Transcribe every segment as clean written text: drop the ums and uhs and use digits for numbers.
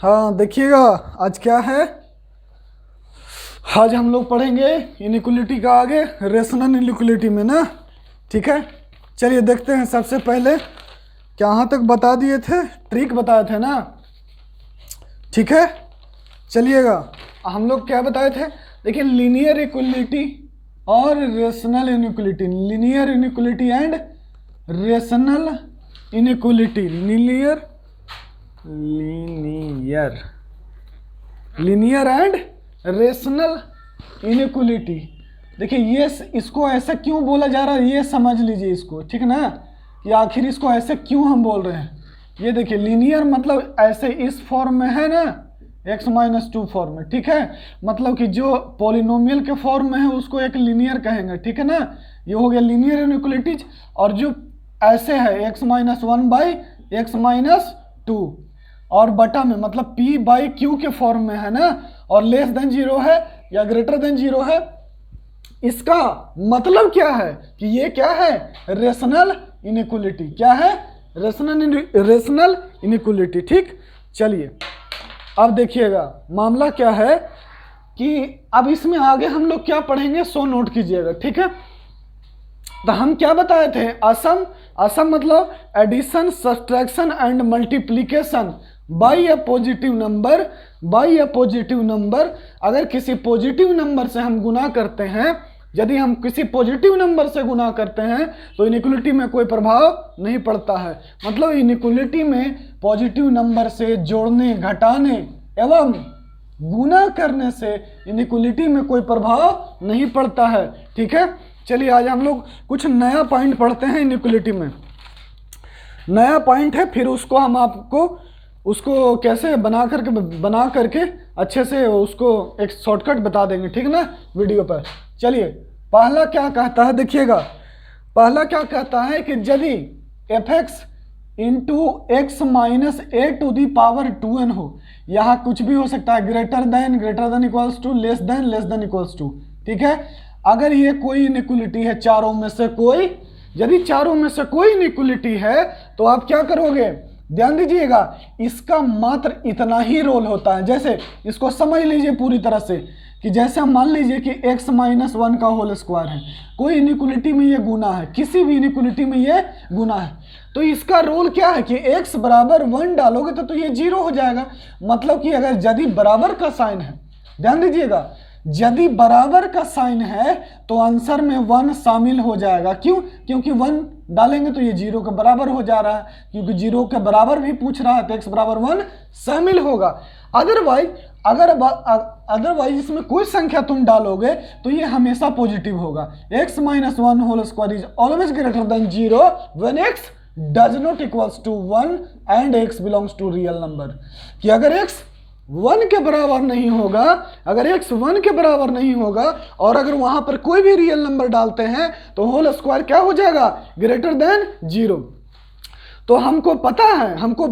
हाँ देखिएगा, आज क्या है, आज हम लोग पढ़ेंगे इनइक्वलिटी का आगे रेशनल इनइक्वलिटी में ना। ठीक है, चलिए देखते हैं। सबसे पहले कहाँ तक बता दिए थे, ट्रिक बताए थे ना। ठीक है, चलिएगा हम लोग क्या बताए थे, देखिए लीनियर इक्वलिटी और rational inequality, linear inequality and rational inequality, linear and rational inequality. देखिए ये इसको ऐसा क्यों बोला जा रहा है, ये समझ लीजिए इसको, ठीक ना, कि आखिर इसको ऐसे क्यों हम बोल रहे हैं। ये देखिए लीनियर मतलब ऐसे इस फॉर्म में है ना, x-2 फॉर्म में, ठीक है। मतलब कि जो पॉलिनोमियल के फॉर्म में है उसको एक लीनियर कहेंगे, ठीक है ना। ये हो गया लीनियर इनइक्वलिटीज। और जो ऐसे है x-1/x-2 और बटा में मतलब p/q के फॉर्म में है ना, और लेस देन 0 है या ग्रेटर देन 0 है, इसका मतलब क्या है कि ये क्या है, रेशनल इनइक्वलिटी। क्या है, रेशनल इनइक्वलिटी। ठीक, चलिए अब देखिएगा मामला क्या है कि अब इसमें आगे हम लोग क्या पढ़ेंगे सो नोट कीजिएगा, ठीक है। तो हम क्या बताए थे, असम मतलब addition, subtraction and multiplication by a positive number. अगर किसी पॉजिटिव नंबर से हम गुना करते हैं, यदि हम किसी पॉजिटिव नंबर से गुना करते हैं तो इनइक्वलिटी में कोई प्रभाव नहीं पड़ता है। मतलब इनइक्वलिटी में पॉजिटिव नंबर से जोड़ने, घटाने एवं गुना करने से इनइक्वलिटी में कोई प्रभाव नहीं पड़ता है। ठीक है, चलिए आज हम लोग कुछ नया पॉइंट पढ़ते हैं इनइक्वलिटी में। नया पॉइंट है, फिर उसको हम आपको उसको कैसे बना करके अच्छे से उसको एक शॉर्टकट बता देंगे, ठीक ना, वीडियो पर। चलिए पहला क्या कहता है, देखिएगा पहला क्या कहता है कि यदि fx into x minus a to the power 2n हो, यहाँ कुछ भी हो सकता है, greater than equals to, less than equals to. ठीक है, अगर ये कोई इनइक्वलिटी है चारों में से कोई, यदि चारों में से कोई इनइक्वलिटी है तो आप क्या करोगे, ध्यान दीजिएगा, इसका मात्र इतना ही रोल होता है। जैसे इसको समझ लीजिए पूरी तरह से कि जैसे हम मान लीजिए कि x-1 का होल स्क्वायर है, कोई इनइक्वलिटी में ये गुना है, किसी भी इनइक्वलिटी में ये गुना है, तो इसका रोल क्या है कि x बराबर 1 डालोगे तो ये 0 हो जाएगा। मतलब कि अगर यदि बराबर का साइन है, ध्यान दीजिएगा, यदि बराबर का साइन है तो आंसर में 1 शामिल हो जाएगा। क्यों, क्योंकि 1 डालेंगे तो ये 0 के बराबर हो जा रहा है, क्योंकि 0 के बराबर भी पूछ रहा है तो x बराबर 1 शामिल होगा। अदरवाइज इसमें कोई संख्या तुम डालोगे तो ये हमेशा पॉजिटिव होगा। x-1 whole square is always greater than 0 when x does not equals to 1 and x belongs to real number. कि अगर x 1 के बराबर नहीं होगा, अगर x 1 के बराबर नहीं होगा और अगर वहां पर कोई भी रियल नंबर डालते हैं तो होल स्क्वायर क्या हो जाएगा, ग्रेटर देन 0। तो हमको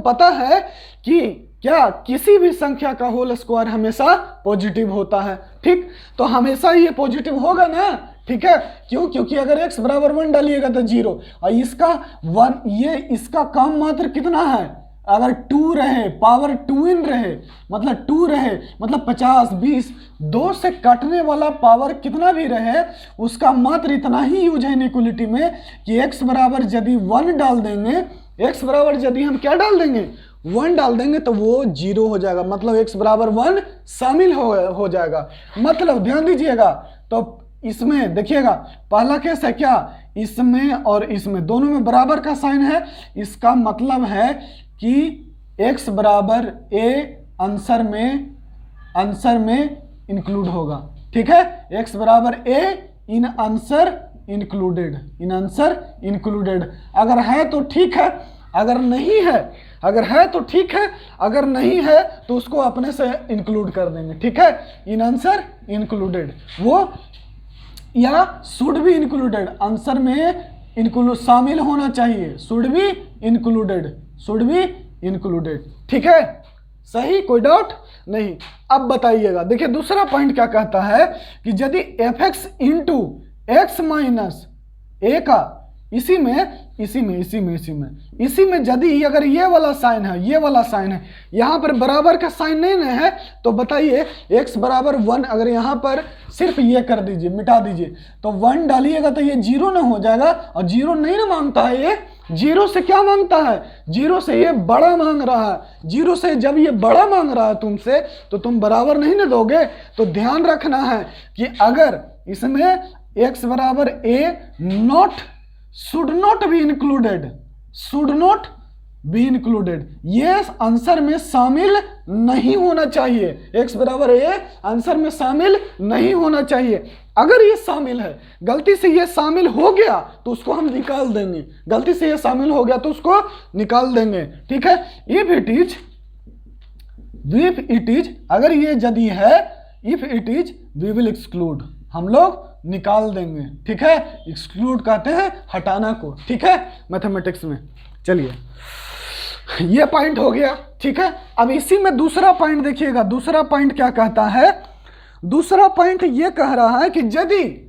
पता है कि क्या किसी भी संख्या का होल स्क्वायर हमेशा पॉजिटिव होता है। ठीक, तो हमेशा ये पॉजिटिव होगा ना, ठीक है। क्यों, क्योंकि अगर x बराबर 1 डालिएगा तो 0, और इसका 1, ये इसका काम मात्र कितना है, अगर 2 रहे, पावर 2n रहे, मतलब 2 रहे, मतलब 50, 20, 2 से कटने वाला पावर कितना भी रहे, उसका मात्र इतना ही यूज है इनइक्वलिटी में कि x बराबर यदि 1 डाल देंगे, x बराबर यदि हम क्या डाल देंगे, 1 डाल देंगे तो वो 0 हो जाएगा। मतलब x बराबर 1 शामिल हो जाएगा। मतलब ध्यान दीजिएगा, तो इसमें देखिएगा पहला केस है क्या, इसमें और इसमें दोनों में बराबर का साइन है, इसका मतलब है कि x बराबर a आंसर में इंक्लूड होगा। ठीक है, x बराबर a इन आंसर इंक्लूडेड। अगर है तो ठीक है, अगर है तो ठीक है, अगर नहीं है तो उसको अपने से इंक्लूड कर देंगे। ठीक है, इन आंसर इंक्लूडेड, वो या शुड बी इंक्लूडेड, आंसर में इंक्लूड शामिल होना चाहिए, शुड बी इंक्लूडेड। ठीक है, सही, कोई डाउट नहीं। अब बताइएगा, देखिए दूसरा पॉइंट क्या कहता है कि यदि fx इंटू एक्स माइनस ए का, इसी में इसी में यदि अगर ये वाला साइन है, ये वाला साइन है, यहाँ पर बराबर का साइन नहीं है, तो बताइए x बराबर 1, अगर यहाँ पर सिर्फ ये कर दीजिए, मिटा दीजिए, तो 1 डालिएगा तो ये 0 ना हो जाएगा, और 0 नहीं ना मांगता है ये, 0 से क्या मांगता है, 0 से ये बड़ा मांग रहा है। 0 से जब ये बड़ा मांग रहा है तुमसे, तो तुम बराबर नहीं ना दोगे। तो ध्यान रखना है कि अगर इसमें x बराबर a should not be included, ये आंसर में शामिल नहीं होना चाहिए। x बराबर a आंसर में शामिल नहीं होना चाहिए। अगर ये शामिल है, गलती से ये शामिल हो गया तो उसको हम निकाल देंगे, गलती से ये शामिल हो गया तो उसको निकाल देंगे, ठीक है। इफ इट इज अगर ये यदि है, if it is we will exclude, हम लोग निकाल देंगे, ठीक है। एक्सक्लूड कहते हैं हटाना को, ठीक है, मैथमेटिक्स में। चलिए ये पॉइंट हो गया, ठीक है। अब इसी में दूसरा पॉइंट देखिएगा, दूसरा पॉइंट क्या कहता है, दूसरा पॉइंट ये कह रहा है कि यदि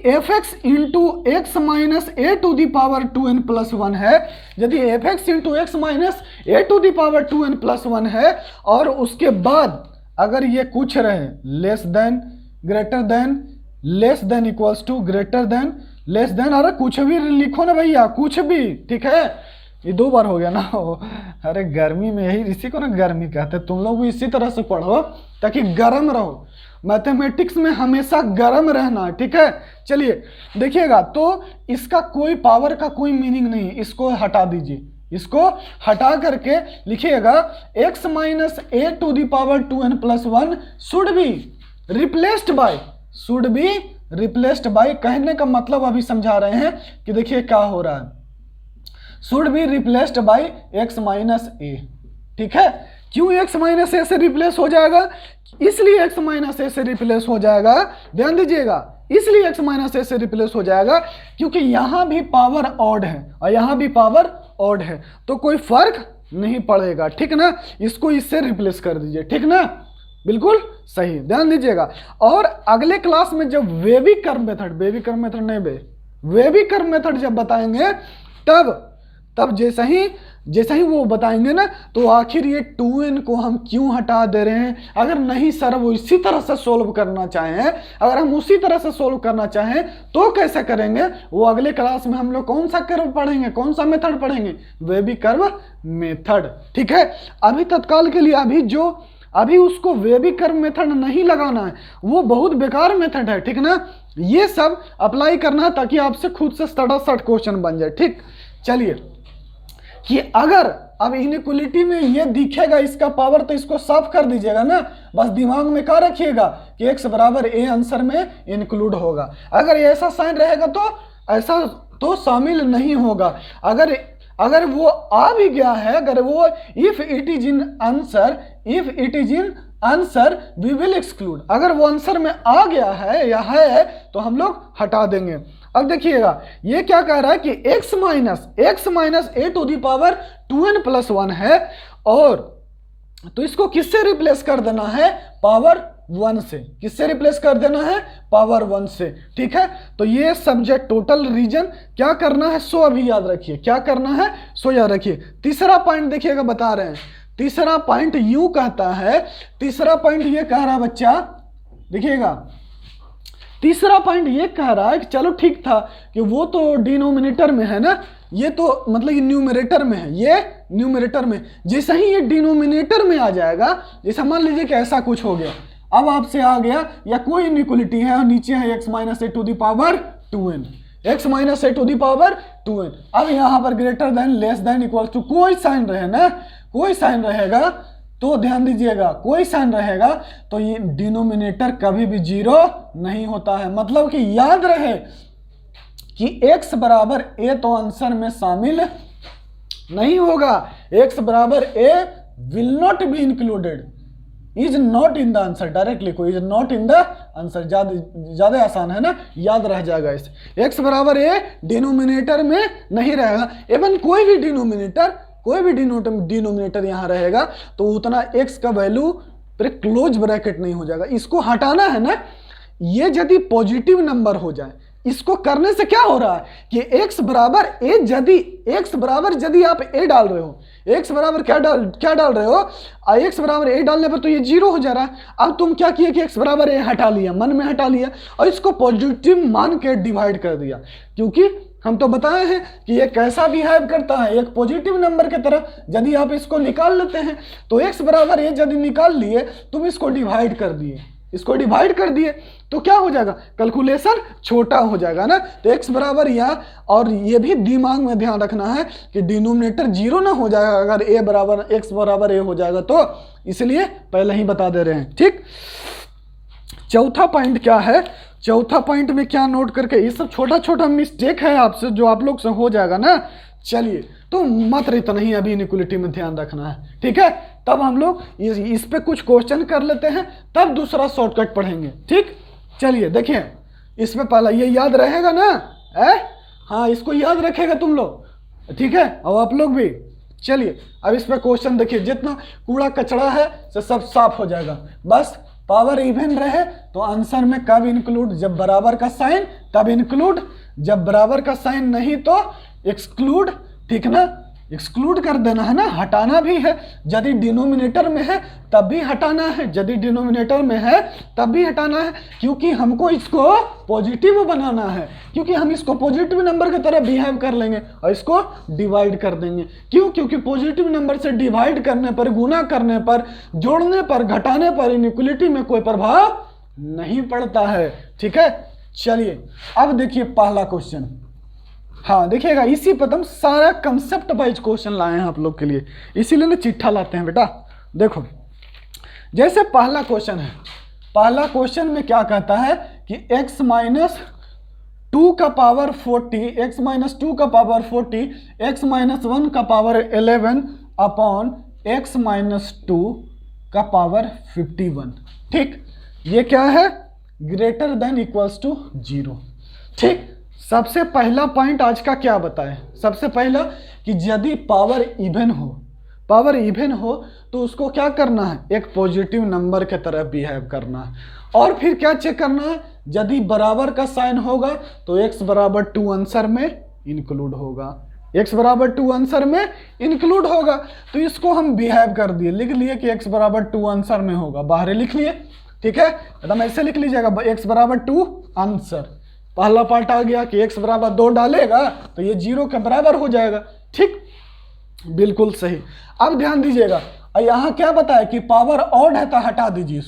fx into x minus a to the power 2n+1 है, यदि fx into x minus a to the power 2n+1 है, और उसके बाद अगर ये कुछ रहे, less than, greater than, less than, equals to, greater than, less than, अरे कुछ भी लिखो ना भैया, कुछ भी, ठीक है। ये 2 बार हो गया ना, अरे गर्मी में यही, इसी को ना गर्मी कहते हैं। तुम लोग भी इसी तरह से पढ़ो ताकि गर्म रहो, मैथमेटिक्स में हमेशा गर्म रहना है, ठीक है। चलिए देखिएगा, तो इसका कोई पावर का कोई मीनिंग नहीं, इसको हटा दीजिए, इसको हटा करके लिखिएगा x minus a to the power 2n+1 should be replaced by, कहने का मतलब अभी समझा रहे हैं कि देखिए क्या हो रहा है, should be replaced by x minus a, ठीक है। क्यों x माइनस ए से रिप्लेस हो जाएगा, इसलिए x माइनस ए से रिप्लेस हो जाएगा, ध्यान दीजिएगा, इसलिए x माइनस ए से रिप्लेस हो जाएगा क्योंकि यहां भी पावर ऑड है और यहां भी पावर ऑड है, तो कोई फर्क नहीं पड़ेगा, ठीक ना। इसको इससे रिप्लेस कर दीजिए, ठीक ना, बिल्कुल सही, ध्यान दीजिएगा। और अगले क्लास में जब वेवी कर्व मेथड जब बताएंगे, तब जैसा ही वो बताएंगे ना, तो आखिर ये 2n को हम क्यों हटा दे रहे हैं, अगर नहीं सर वो इसी तरह से सोल्व करना चाहें, अगर हम उसी तरह से सोल्व करना चाहें तो कैसे करेंगे, वो अगले क्लास में हम लोग कौन सा कर्व पढ़ेंगे, कौन सा मेथड पढ़ेंगे, वेवी कर्व मेथड, ठीक है। अभी तत्काल के लिए अभी उसको वेवी कर्व मेथड नहीं लगाना है, वो बहुत बेकार मेथड है, ठीक ना। ये सब अप्लाई करना है ताकि आपसे खुद से सटासट क्वेश्चन बन जाए, ठीक। चलिए कि अगर अब इनइक्वलिटी में ये दिखेगा इसका पावर, तो इसको साफ कर दीजिएगा ना, बस दिमाग में क्या रखिएगा कि x बराबर a आंसर में इंक्लूड होगा। अगर ऐसा साइन रहेगा तो ऐसा तो शामिल नहीं होगा। अगर वो आ भी गया है, अगर वो if it is in answer we will exclude, अगर वो आंसर में आ गया है या है तो हम लोग हटा देंगे। अब देखिएगा ये क्या कह रहा है कि x minus a to the power 2n+1 है, और तो इसको किससे रिप्लेस कर देना है, पावर 1 से, किससे रिप्लेस कर देना है, पावर 1 से, ठीक है। तो ये सब्जेक्ट टोटल रीजन क्या करना है, सो अभी याद रखिए, क्या करना है सो याद रखिए। तीसरा पॉइंट देखिएगा, बता रहे हैं, तीसरा पॉइंट यूं कहता है, तीसरा पॉइंट ये कह रहा है बच्चा, देखिएगा तीसरा पॉइंट ये कह रहा है कि चलो ठीक था कि वो तो डिनोमिनेटर में है ना, ये तो मतलब ये न्यूमरेटर में है, ये न्यूमरेटर में, जैसे ही ये डिनोमिनेटर में आ जाएगा, जैसे मान लीजिए कि ऐसा कुछ हो गया, अब आपसे आ गया या कोई इनइक्वलिटी है और नीचे है x minus a to the power 2n, x minus a to the power 2n, अब यहाँ पर greater than, less than, equal to कोई साइन रहे ना, कोई साइन रहेगा तो ध्यान दीजिएगा, कोई साइन रहेगा तो ये डिनोमिनेटर कभी भी 0 नहीं होता है। मतलब कि याद रहे कि x बराबर a तो आंसर में शामिल नहीं होगा, x बराबर a will not be included, is not in the answer, direct लिखो is not in the answer, ज्यादा आसान है ना, याद रह जाएगा इसे। x बराबर a डिनोमिनेटर में नहीं रहेगा, एवं कोई भी डिनोमिनेटर यहाँ रहेगा तो उतना x का वैल्यू पर क्लोज ब्रैकेट नहीं हो जाएगा। इसको हटाना है ना, ये यदि पॉजिटिव नंबर हो जाए, इसको करने से क्या हो रहा है कि x बराबर a, यदि आप a डाल रहे हो, x बराबर क्या डाल रहे हो, x बराबर a डालने पर तो ये 0 हो जा रहा है। अब तुम क्या किए कि x बराबर a हटा लिया, मन में हटा लिया और इसको पॉजिटिव मान के डिवाइड कर दिया, क्योंकि हम तो बताए हैं कि ये कैसा बिहेव करता है, एक पॉजिटिव नंबर की तरह। यदि आप इसको निकाल लेते हैं तो x बराबर a यदि निकाल लिए, तुम इसको डिवाइड कर दिए, तो क्या हो जाएगा, कैलकुलेशन छोटा हो जाएगा ना। तो x बराबर यहाँ, और ये भी दिमाग में ध्यान रखना है कि डिनोमिनेटर 0 ना हो जाएगा अगर x बराबर a हो जाएगा तो, इसलिए पहले ही बता दे रहे हैं। ठीक, चौथा पॉइंट क्या है, चौथा पॉइंट में क्या नोट करके, ये सब छोटा छोटा मिस्टेक है आपसे जो आप लोग से हो जाएगा ना। चलिए, तो मात्र इतना ही अभी इनइक्वालिटी में ध्यान रखना है, ठीक है। तब हम लोग इस पे कुछ क्वेश्चन कर लेते हैं, तब दूसरा शॉर्टकट पढ़ेंगे। ठीक, चलिए देखिए, इसमें पहला ये याद रहेगा ना, हाँ इसको याद रखेगा तुम लोग, ठीक है, और आप लोग भी। चलिए अब इस पे क्वेश्चन देखिए, जितना कूड़ा कचरा है सब साफ हो जाएगा। बस पावर इवन रहे तो आंसर में कब इंक्लूड, जब बराबर का साइन तब इंक्लूड, जब बराबर का साइन नहीं तो एक्सक्लूड, ठीक ना, एक्सक्लूड कर देना है ना, हटाना भी है। यदि डिनोमिनेटर में है तब भी हटाना है, यदि डिनोमिनेटर में है तब भी हटाना है, क्योंकि हमको इसको पॉजिटिव बनाना है, क्योंकि हम इसको पॉजिटिव नंबर की तरह बिहेव कर लेंगे और इसको डिवाइड कर देंगे। क्यों, क्योंकि पॉजिटिव नंबर से डिवाइड करने पर, गुना करने पर, जोड़ने पर, घटाने पर इनइक्वालिटी में कोई प्रभाव नहीं पड़ता है। ठीक है, चलिए अब देखिए पहला क्वेश्चन। हाँ देखिएगा, इसी पर हम सारा कंसेप्ट वाइज क्वेश्चन लाए हैं आप लोग के लिए, इसीलिए ना चिट्ठा लाते हैं बेटा। देखो, जैसे पहला क्वेश्चन है, पहला क्वेश्चन में क्या कहता है कि x माइनस 2 का पावर 40, x माइनस 2 का पावर 40, x माइनस 1 का पावर 11 अपॉन x माइनस 2 का पावर 51। ठीक, ये क्या है, ग्रेटर देन इक्वल्स टू 0। ठीक, सबसे पहला पॉइंट आज का क्या बताए, सबसे पहला कि यदि पावर इवन हो तो उसको क्या करना है, एक पॉजिटिव नंबर के तरह बिहेव करना है। और फिर क्या चेक करना है, यदि बराबर का साइन होगा तो x बराबर 2 आंसर में इंक्लूड होगा, x बराबर 2 आंसर में इंक्लूड होगा। तो इसको हम बिहेव कर दिए, लिख लिए कि x बराबर 2 आंसर में होगा, बाहर लिख लिए। ठीक है, एकदम ऐसे लिख लीजिएगा, x बराबर 2 आंसर। पहला पार्ट आ गया कि x बराबर 2 डालेगा तो ये 0 के बराबर हो जाएगा। ठीक, बिल्कुल सही। अब ध्यान दीजिएगा, यहाँ क्या बताया कि पावर ऑड है तो हटा दीजिए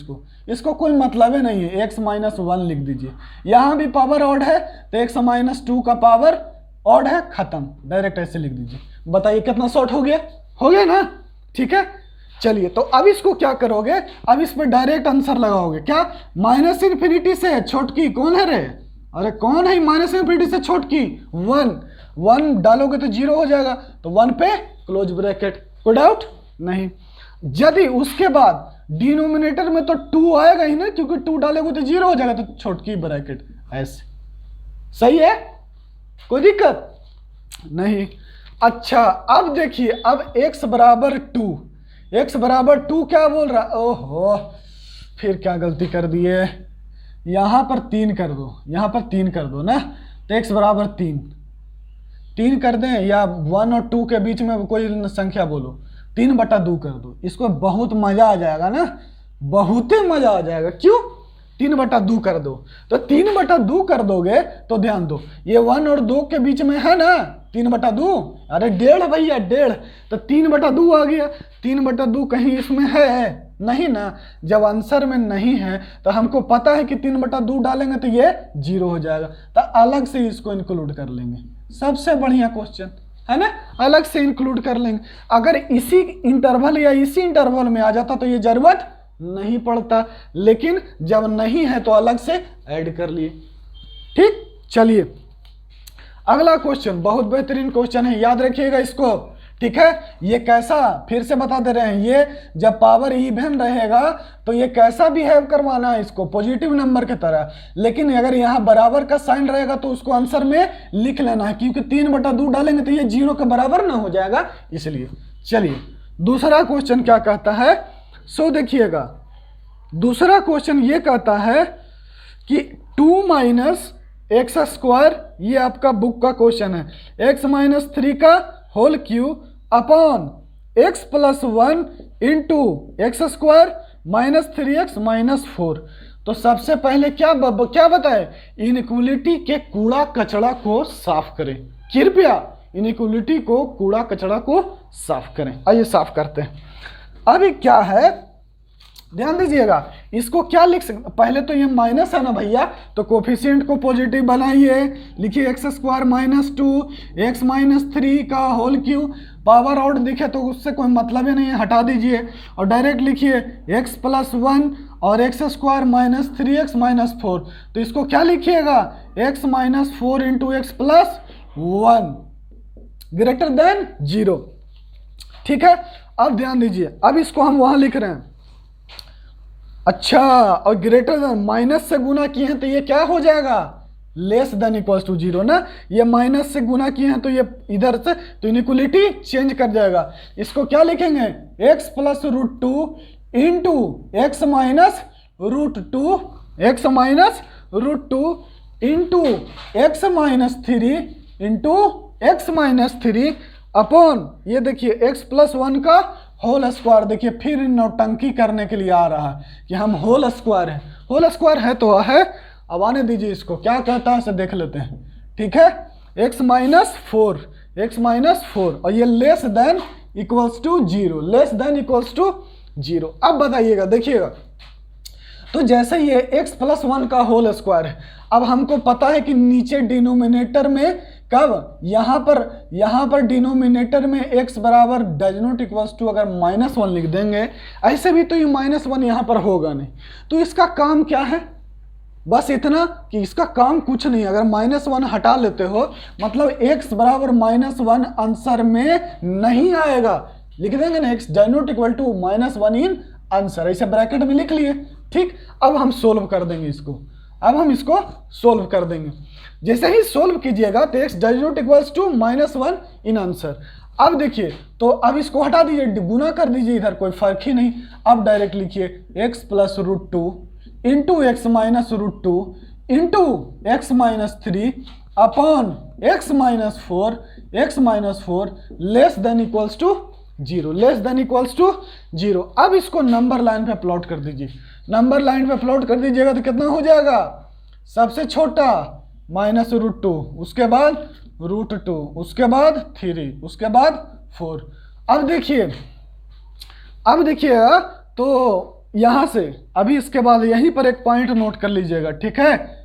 इसको कोई मतलब ही नहीं है, x माइनस 1 लिख दीजिए। यहाँ भी पावर ऑड है तो x माइनस 2 का पावर ऑड है, खत्म, डायरेक्ट ऐसे लिख दीजिए। बताइए कितना शॉर्ट हो गया ना। ठीक है, चलिए तो अब इसको क्या करोगे, अब इस पर डायरेक्ट आंसर लगाओगे। क्या, माइनस इन्फिनिटी से छोटकी कौन है रे, अरे कौन है माइनस इन्फिनिटी से छोटकी, 1 डालोगे तो 0 हो जाएगा, तो 1 पे क्लोज ब्रैकेट, कोई डाउट नहीं। यदि उसके बाद डिनोमिनेटर में तो 2 आएगा ही ना, क्योंकि 2 डालोगे तो 0 हो जाएगा, तो छोटकी ब्रैकेट ऐसे, सही है, कोई दिक्कत नहीं। अच्छा अब देखिए, अब x बराबर 2 क्या बोल रहा, ओहो फिर क्या गलती कर दिए, यहाँ पर 3 कर दो, यहाँ पर 3 कर दो ना, तो x बराबर 3 कर दें, या 1 और 2 के बीच में कोई संख्या बोलो, 3/2 कर दो, इसको बहुत मजा आ जाएगा ना, बहुत ही मजा आ जाएगा। क्यों, 3/2 कर दो, तो 3/2 कर दोगे तो ध्यान दो, ये 1 और 2 के बीच में है ना 3/2, अरे 1.5 भैया 1.5, तो 3/2 आ गया। 3/2 कहीं इसमें है नहीं ना, जब आंसर में नहीं है तो हमको पता है कि 3/2 डालेंगे तो ये 0 हो जाएगा, तो अलग से इसको इंक्लूड कर लेंगे। सबसे बढ़िया क्वेश्चन है ना, अलग से इंक्लूड कर लेंगे। अगर इसी इंटरवल या इसी इंटरवल में आ जाता तो ये जरूरत नहीं पड़ता, लेकिन जब नहीं है तो अलग से ऐड कर लिए। ठीक, चलिए अगला क्वेश्चन बहुत बेहतरीन क्वेश्चन है, याद रखिएगा इसको। ठीक है, ये कैसा, फिर से बता दे रहे हैं, ये जब पावर इवन रहेगा तो ये कैसा बिहेव करवाना है, इसको पॉजिटिव नंबर की तरह। लेकिन अगर यहाँ बराबर का साइन रहेगा तो उसको आंसर में लिख लेना है, क्योंकि 3/2 डालेंगे तो ये 0 के बराबर ना हो जाएगा, इसलिए। चलिए दूसरा क्वेश्चन क्या कहता है, सो देखिएगा, दूसरा क्वेश्चन ये कहता है कि 2 माइनस एक्स स्क्वायर, ये आपका बुक का क्वेश्चन है, एक्स माइनस 3 का whole cube upon x plus 1 into x square minus 3x minus 4। तो सबसे पहले क्या बताए, इनइक्वलिटी के कूड़ा कचड़ा को साफ करें। कृपया इनइक्वलिटी को कूड़ा कचड़ा को साफ करें। आइए साफ करते हैं। अभी क्या है, ध्यान दीजिएगा, इसको क्या लिख सकते, पहले तो ये माइनस है ना भैया, तो कोफिशिएंट को पॉजिटिव बनाइए, लिखिए x square minus 2 x minus 3 का होल क्यूब, पावर आउट दिखे तो उससे कोई मतलब ही नहीं है, हटा दीजिए और डायरेक्ट लिखिए एक्स प्लस 1 और x square minus 3x minus 4। तो इसको क्या लिखिएगा, x minus 4 into x plus 1 greater than 0। ठीक है, अब ध्यान दीजिए, अब इसको हम वहां लिख रहे हैं। अच्छा, और ग्रेटर देन माइनस से गुना किए हैं तो ये क्या हो जाएगा, लेस देन इक्वल्स टू 0 ना, ये माइनस से गुना किए हैं तो ये इधर से, तो इनइक्वलिटी चेंज कर जाएगा। इसको क्या लिखेंगे, x plus root 2 into x minus root 2 x minus root 2 into x minus 3 into x minus 3 upon, ये देखिए x प्लस 1 का होल स्क्वायर। देखिए फिर नौटंकी करने के लिए आ रहा है कि हम होल स्क्वायर है, होल स्क्वायर है तो है, अब आने दीजिए, इसको क्या कहता है इसे देख लेते हैं। ठीक है, x माइनस 4 और ये less than equals to 0, less than equals to 0। अब बताइएगा, देखिएगा, तो जैसे ये x प्लस 1 का होल स्क्वायर है, अब हमको पता है कि नीचे डिनोमिनेटर में कब, यहाँ पर डिनोमिनेटर में x बराबर डज नॉट इक्वल्स टू अगर -1 लिख देंगे, ऐसे भी तो ये -1 यहाँ पर होगा नहीं। तो इसका काम क्या है, बस इतना कि इसका काम कुछ नहीं, अगर -1 हटा लेते हो मतलब x बराबर -1 आंसर में नहीं आएगा, लिख देंगे ना x does not equal to -1 in answer, ऐसे ब्रैकेट में लिख लिए। ठीक, अब हम सोल्व कर देंगे इसको, अब हम इसको सोल्व कर देंगे। जैसे ही सोल्व कीजिएगा तो x does not equals to -1 in answer. अब देखिए, तो अब इसको हटा दीजिए, गुना कर दीजिए, इधर कोई फर्क ही नहीं। अब डायरेक्ट लिखिए x plus root 2 into x minus root 2 into x minus 3 upon x minus 4 less than equals to 0, less than equals to 0। अब इसको नंबर लाइन पे प्लॉट कर दीजिए, नंबर लाइन पे प्लॉट कर दीजिएगा तो कितना हो जाएगा, सबसे छोटा माइनस रूट 2, उसके बाद रूट 2, उसके बाद 3, उसके बाद 4। अब देखिए तो यहां से अभी इसके बाद यहीं पर एक पॉइंट नोट कर लीजिएगा। ठीक है,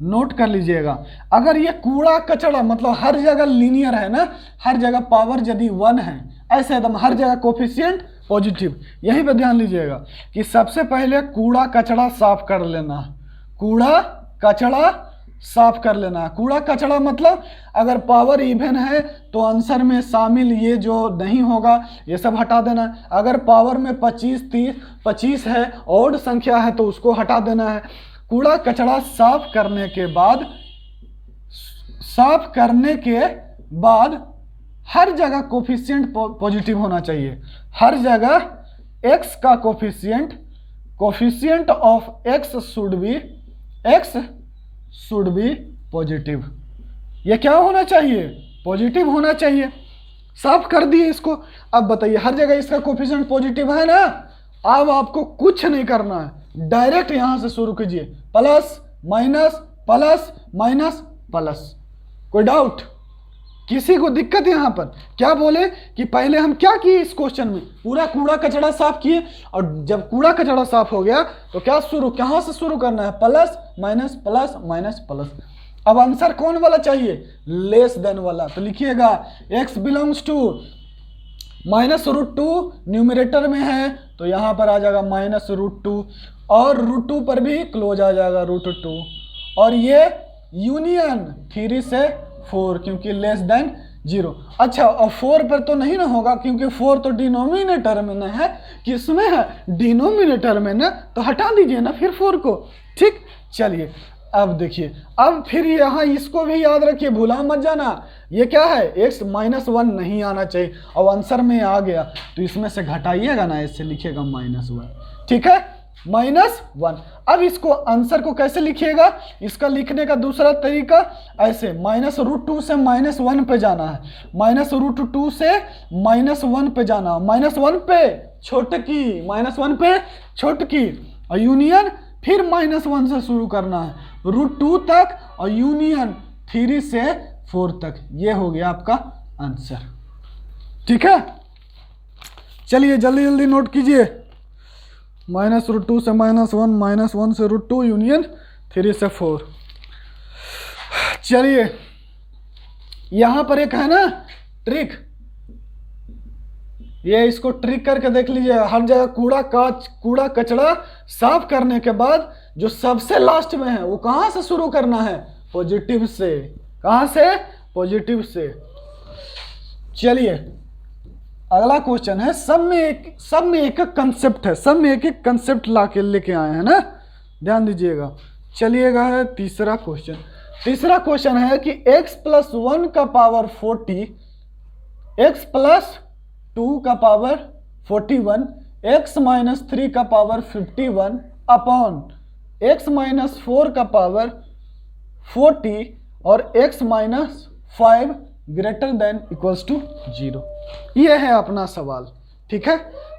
नोट कर लीजिएगा, अगर ये कूड़ा कचड़ा मतलब हर जगह लीनियर है ना, हर जगह पावर यदि 1 है, ऐसे एकदम हर जगह कोफिशिएंट पॉजिटिव, यहीं पे ध्यान लीजिएगा कि सबसे पहले कूड़ा कचड़ा साफ कर लेना, कूड़ा कचड़ा साफ कर लेना। कूड़ा कचड़ा मतलब अगर पावर इवन है तो आंसर में शामिल ये जो नहीं होगा ये सब हटा देना। अगर पावर में 25 है, ऑड संख्या है तो उसको हटा देना है। कूड़ा कचड़ा साफ करने के बाद हर जगह कोफिशिएंट पॉजिटिव होना चाहिए, हर जगह x का coefficient of x should be positive. ये क्या होना चाहिए, पॉजिटिव होना चाहिए। साफ कर दिए इसको। अब बताइए, हर जगह इसका कोफिशिएंट पॉजिटिव है ना, अब आपको कुछ नहीं करना है, डायरेक्ट यहां से शुरू कीजिए, plus minus plus minus plus. कोई डाउट, किसी को दिक्कत यहां पर? क्या बोले कि पहले हम क्या किए इस क्वेश्चन में, पूरा कूड़ा कचड़ा साफ किए, और जब कूड़ा कचड़ा साफ हो गया तो क्या कहां से शुरू करना है, प्लस माइनस प्लस। अब आंसर कौन वाला चाहिए, लेस देन वाला। तो लिखिएगा x बिलोंग्स टू -√2, न्यूमरेटर में है तो यहां पर आ जाएगा -√2, और √2 पर भी क्लोज आ जाएगा √2, और ये यूनियन 3 से 4 क्योंकि लेस देन 0। अच्छा, और 4 पर तो नहीं ना होगा क्योंकि 4 तो डिनोमिनेटर में ना है, किसमें है, डिनोमिनेटर में ना, तो हटा दीजिए ना फिर 4 को। ठीक, चलिए अब देखिए, अब फिर यहाँ इसको भी याद रखिए, भूला मत जाना, ये क्या है, x -1 नहीं आना चाहिए, और आंसर में आ गया तो इसमें से घटाइएगा ना, इससे लिखिएगा -1। ठीक है, -1। अब इसको आंसर को कैसे लिखिएगा, इसका लिखने का दूसरा तरीका ऐसे, -√2 से -1 पे जाना है, -√2 से -1 पे जाना, -1 पे छोटकी, -1 पे छोटकी, और यूनियन फिर -1 से शुरू करना है, √2 तक और यूनियन 3 से 4 तक। ये हो गया आपका आंसर। ठीक है, चलिए जल्दी जल्दी नोट कीजिए। -√2 से -1, -1 से √2, यूनियन 3 से 4। चलिए यहां पर एक है ना ट्रिक, ये इसको ट्रिक करके देख लीजिए। हर जगह कूड़ा कचरा साफ करने के बाद जो सबसे लास्ट में है वो कहां से शुरू करना है, पॉजिटिव से। कहां से, पॉजिटिव से। चलिए अगला क्वेश्चन है, सब में एक कंसेप्ट है, सब में एक कंसेप्ट लेके आए हैं ना, ध्यान दीजिएगा। चलिएगा है तीसरा क्वेश्चन। तीसरा क्वेश्चन है कि x + 1 का पावर 40, x + 2 का पावर 41, x - 3 का पावर 51 अपॉन x - 4 का पावर 40 और x - 5 greater than equals to 0। ये है अपना सवाल। ठीक है,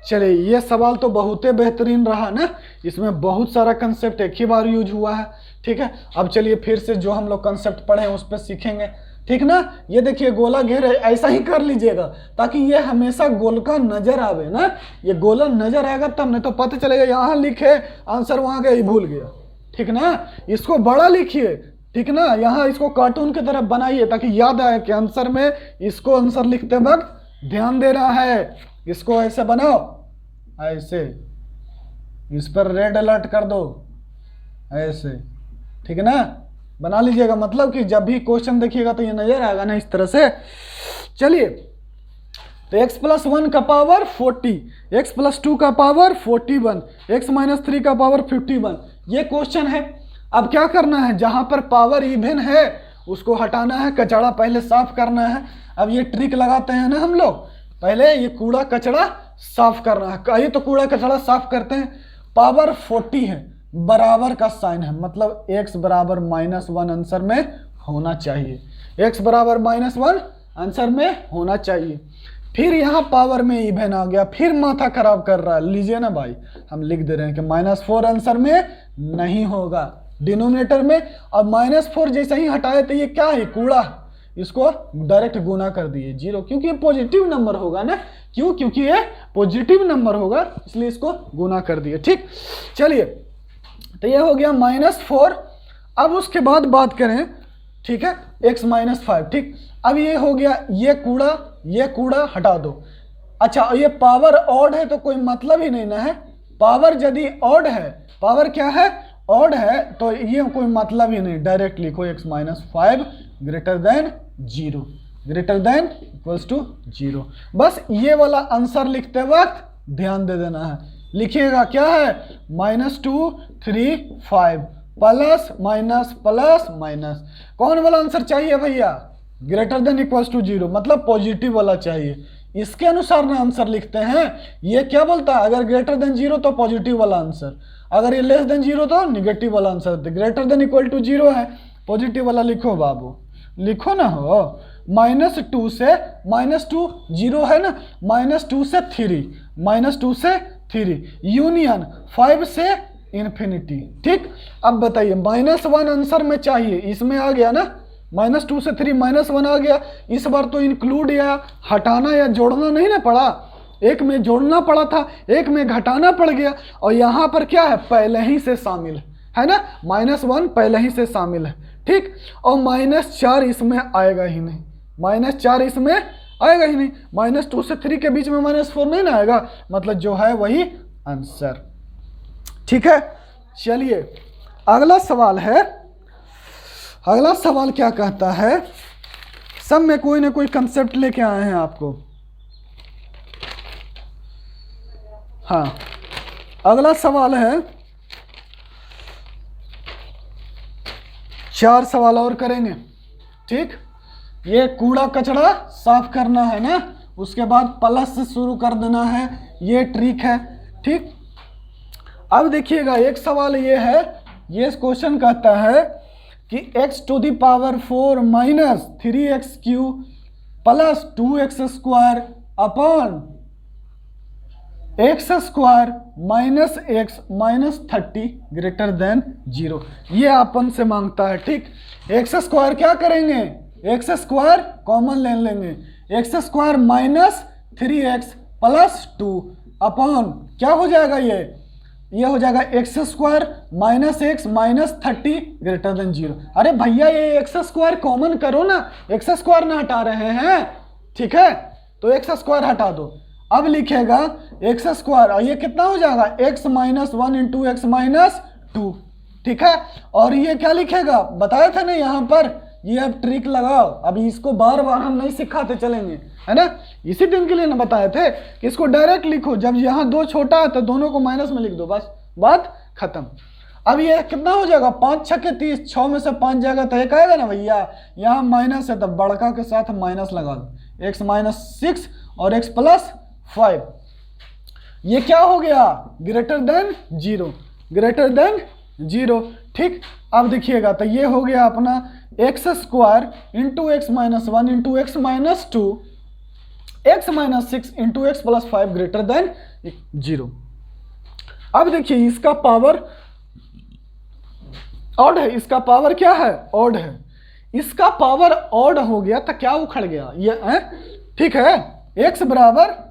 चलिए ये सवाल तो बहुत ही बेहतरीन रहा ना, इसमें बहुत सारा कंसेप्ट एक ही बार यूज हुआ है। ठीक है, अब चलिए फिर से जो हम लोग कंसेप्ट पढ़े हैं उस पर सीखेंगे। ठीक ना, ये देखिए गोला घेरे ऐसा ही कर लीजिएगा ताकि ये हमेशा गोल का नजर आवे ना, ये गोला नजर आएगा तब, नहीं तो पता चलेगा यहाँ लिखे आंसर वहां गया, भूल गया। ठीक ना, इसको बड़ा लिखिए। ठीक ना, यहाँ इसको कार्टून की तरफ बनाइए ताकि याद आए कि आंसर में इसको आंसर लिखते वक्त ध्यान दे रहा है। इसको ऐसे बनाओ, ऐसे, इस पर रेड अलर्ट कर दो, ऐसे। ठीक है ना, बना लीजिएगा, मतलब कि जब भी क्वेश्चन देखिएगा तो ये नजर आएगा ना इस तरह से। चलिए तो x + 1 का पावर 40, x + 2 का पावर 41, x - 3 का पावर 51, ये क्वेश्चन है। अब क्या करना है, जहां पर पावर इवन है उसको हटाना है, कचरा पहले साफ करना है। अब ये ट्रिक लगाते हैं ना हम लोग, पहले ये कूड़ा कचरा साफ करना है। कहीं तो कूड़ा कचरा साफ करते हैं, पावर 40 है, बराबर का साइन है, मतलब x बराबर -1 आंसर में होना चाहिए, x बराबर -1 आंसर में होना चाहिए। फिर यहाँ पावर में इवन आ गया, फिर माथा खराब कर रहा है, लीजिए ना भाई, हम लिख दे रहे हैं कि -4 आंसर में नहीं होगा डिनोमिनेटर में। और -4 जैसे ही हटाए तो ये क्या है, कूड़ा, इसको डायरेक्ट गुना कर दिए 0, क्योंकि ये पॉजिटिव नंबर होगा ना, क्यों, क्योंकि ये पॉजिटिव नंबर होगा इसलिए इसको गुना कर दिए। ठीक, चलिए तो ये हो गया -4। अब उसके बाद बात करें, ठीक है, x - 5। ठीक, अब ये हो गया, ये कूड़ा हटा दो। अच्छा, ये पावर ऑड है तो कोई मतलब ही नहीं ना है, पावर यदि ऑड है, पावर क्या है, ऑड है, तो ये कोई मतलब ही नहीं, डायरेक्ट लिखो x - 5 greater than 0, greater than equals to 0। बस ये वाला आंसर लिखते वक्त ध्यान दे देना है। लिखिएगा क्या है, -2 3 5 प्लस माइनस प्लस माइनस, कौन वाला आंसर चाहिए भैया, ग्रेटर देन इक्वल्स टू 0, मतलब पॉजिटिव वाला चाहिए। इसके अनुसार ना आंसर लिखते हैं। ये क्या बोलता है, अगर ग्रेटर देन 0 तो पॉजिटिव वाला आंसर, अगर ये लेस देन 0 तो निगेटिव वाला answer. Greater than equal to 0 है, पॉजिटिव वाला लिखो बाबू, लिखो ना हो। -2 से -2 0 है ना, -2 से 3, -2 से 3 यूनियन 5 से इन्फिनिटी। ठीक, अब बताइए -1 आंसर में चाहिए, इसमें आ गया ना, -2 से 3 -1 आ गया। इस बार तो इंक्लूड या हटाना या जोड़ना नहीं ना पड़ा, एक में जोड़ना पड़ा था, एक में घटाना पड़ गया, और यहाँ पर क्या है, पहले ही से शामिल है ना, -1 पहले ही से शामिल है। ठीक, और -4 इसमें आएगा ही नहीं, -4 इसमें आएगा ही नहीं, -2 से 3 के बीच में -4 नहीं ना आएगा, मतलब जो है वही आंसर। ठीक है, चलिए अगला सवाल है। अगला सवाल क्या कहता है, सब में कोई ना कोई कंसेप्ट लेके आए हैं आपको। हाँ, अगला सवाल है, 4 सवाल और करेंगे। ठीक, ये कूड़ा कचरा साफ करना है ना, उसके बाद प्लस से शुरू कर देना है, ये ट्रिक है। ठीक, अब देखिएगा एक सवाल ये है, ये क्वेश्चन कहता है कि x⁴ minus 3x³ plus 2x² upon x² minus x minus 30 greater than 0, ये अपन से मांगता है। ठीक, x² क्या करेंगे, x² कॉमन ले लेंगे, x² minus 3x plus 2 upon क्या हो जाएगा, ये हो जाएगा x² minus x minus 30 greater than 0। अरे भैया ये x² कॉमन करो ना, x² ना हटा रहे हैं, ठीक है, तो x² हटा दो। अब लिखेगा x², और ये कितना हो जाएगा, x minus 1 into x minus 2, ठीक है। और ये क्या लिखेगा, बताया था ना यहाँ पर, ये अब ट्रिक लगाओ, अभी इसको बार बार हम नहीं सिखाते चलेंगे, है ना, इसी दिन के लिए ना बताए थे कि इसको डायरेक्ट लिखो, जब यहाँ 2 छोटा है तो दोनों को माइनस में लिख दो, बस बात खत्म। अब ये कितना हो जाएगा, 5 छक्के 30, 6 में से 5 जाएगा तो एक आएगा ना भैया, यहाँ माइनस है तो बड़का के साथ माइनस लगा दो, x माइनस 6 और x प्लस 5, ये क्या हो गया, ग्रेटर देन 0, ग्रेटर देन 0। ठीक, अब देखिएगा तो ये हो गया अपना x² into x minus 1 into x minus 2 x minus 6 into x plus 5 greater than 0। अब देखिए इसका पावर ऑड है, इसका पावर क्या है, ऑड है, इसका पावर ऑड हो गया तो क्या उखड़ गया ये है, ठीक है, x बराबर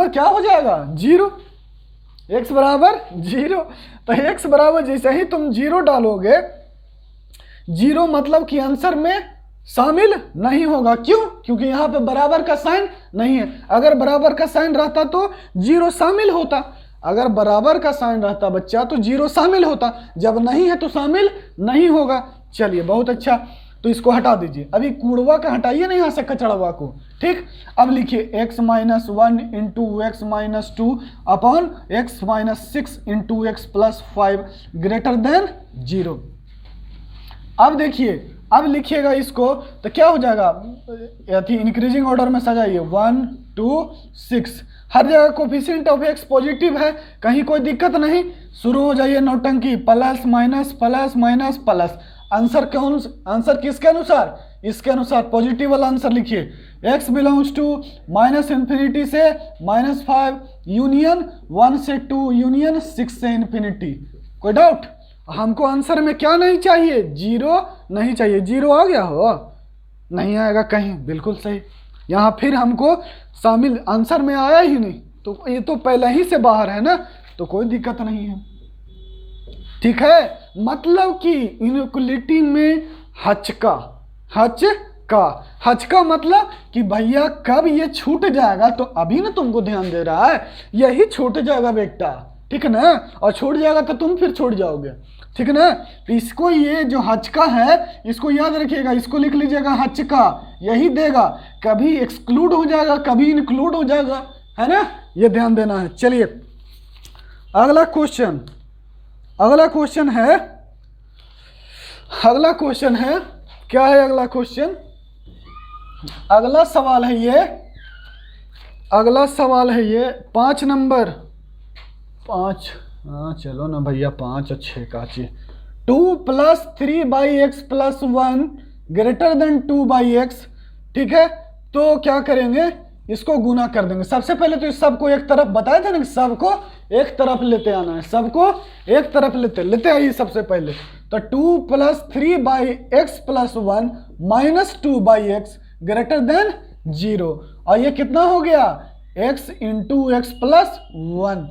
क्या हो जाएगा, 0, x बराबर 0, तो x बराबर जैसे ही तुम 0 डालोगे, 0 मतलब कि आंसर में शामिल नहीं होगा, क्यों, क्योंकि यहाँ पे बराबर का साइन नहीं है, अगर बराबर का साइन रहता तो 0 शामिल होता, अगर बराबर का साइन रहता बच्चा तो 0 शामिल होता, जब नहीं है तो शामिल नहीं होगा। चलिए बहुत अच्छा, तो इसको हटा दीजिए, अभी कूड़वा का हटाइए ना यहाँ से कचड़वा को। ठीक, अब लिखिए x minus 1 into x minus 2 upon x minus 6 into x plus 5 greater than 0। अब देखिए, अब लिखिएगा इसको तो क्या हो जाएगा, यदि इंक्रीजिंग ऑर्डर में सजाइए 1 2 6, हर जगह कोफिशिएंट ऑफ x पॉजिटिव है, कहीं कोई दिक्कत नहीं, शुरू हो जाइए नौटंकी, plus minus plus minus plus, answer कौन, आंसर किसके अनुसार, इसके अनुसार, पॉजिटिव वाला आंसर लिखिए, x belongs to minus infinity से माइनस 5 यूनियन 1 से 2 यूनियन 6 से इन्फिनिटी। कोई डाउट, हमको आंसर में क्या नहीं चाहिए, 0 नहीं चाहिए, 0 आ गया हो, नहीं आएगा कहीं, बिल्कुल सही, यहाँ फिर हमको शामिल आंसर में आया ही नहीं, तो ये तो पहले ही से बाहर है ना, तो कोई दिक्कत नहीं है। ठीक है, मतलब कि इनइक्वलिटी में हचका मतलब कि भैया कब ये छूट जाएगा, तो अभी ना तुमको ध्यान दे रहा है, यही छूट जाएगा बेटा, ठीक है ना, और छूट जाएगा तो तुम फिर छोड़ जाओगे, ठीक है ना। तो इसको, ये जो हचका है इसको याद रखिएगा, इसको लिख लीजिएगा हचका, यही देगा, कभी एक्सक्लूड हो जाएगा कभी इंक्लूड हो जाएगा, है ना, ये ध्यान देना है। चलिए अगला क्वेश्चन है, क्या है अगला क्वेश्चन, अगला सवाल है ये 5 नंबर, 5, हाँ चलो ना भैया 5 अच्छे काची, 2 plus 3/x plus 1 greater than 2/x, ठीक है, तो क्या करेंगे, इसको गुना कर देंगे। सबसे पहले तो इस सबको एक तरफ बताया था ना कि सबको एक तरफ लेते आना है, सबको एक तरफ लेते आइए सबसे पहले, तो 2 plus 3/x plus 1 minus 2/x greater than 0, और ये कितना हो गया, x इंटू x प्लस 1,